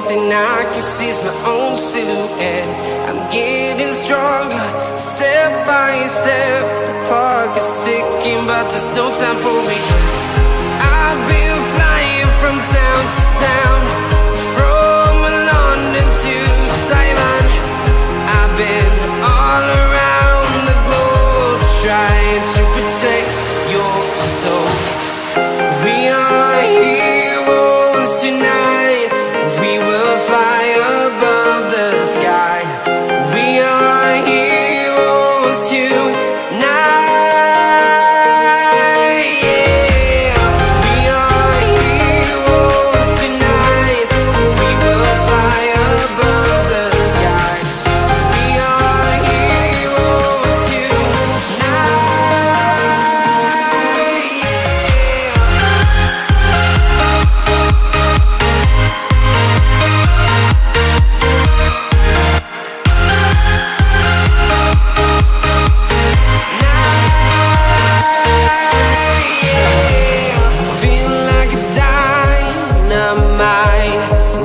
thing I can see is my own silhouette. I'm getting stronger, step by step. The clock is ticking, but there's no time for regrets. I've been flying from town to town, from London to Taiwan. I've been all around the globe, trying to protect your soul. We are heroes tonight. We will fly above the sky. We are heroes tonight.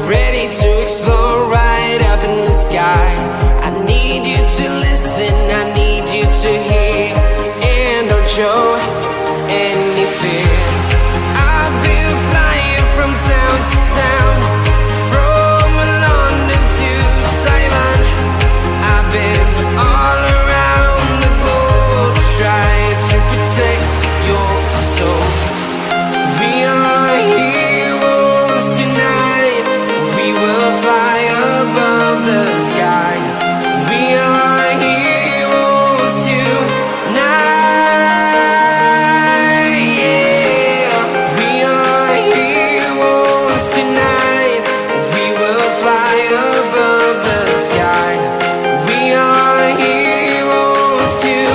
Ready to explore right up in the sky. I need you to listen, I need you to hear, and don't show any fear. I've been flying from town to town, from London to Taiwan. I've been all around the globe, trying to protect your soul. We are heroes tonight. We will fly above the sky. We are heroes tonight. Yeah, we are heroes tonight. We will fly above the sky. We are heroes tonight.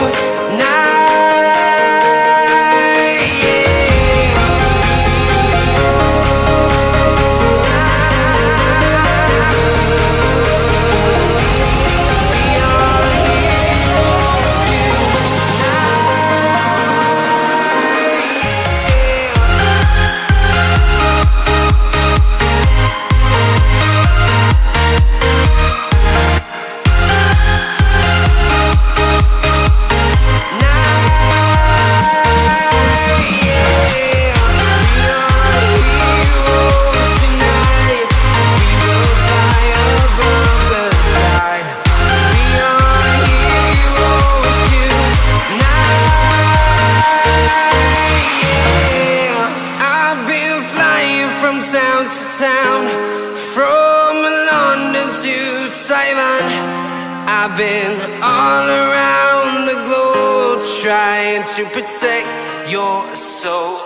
From town to town, from London to Taiwan. I've been all around the globe, trying to protect your soul.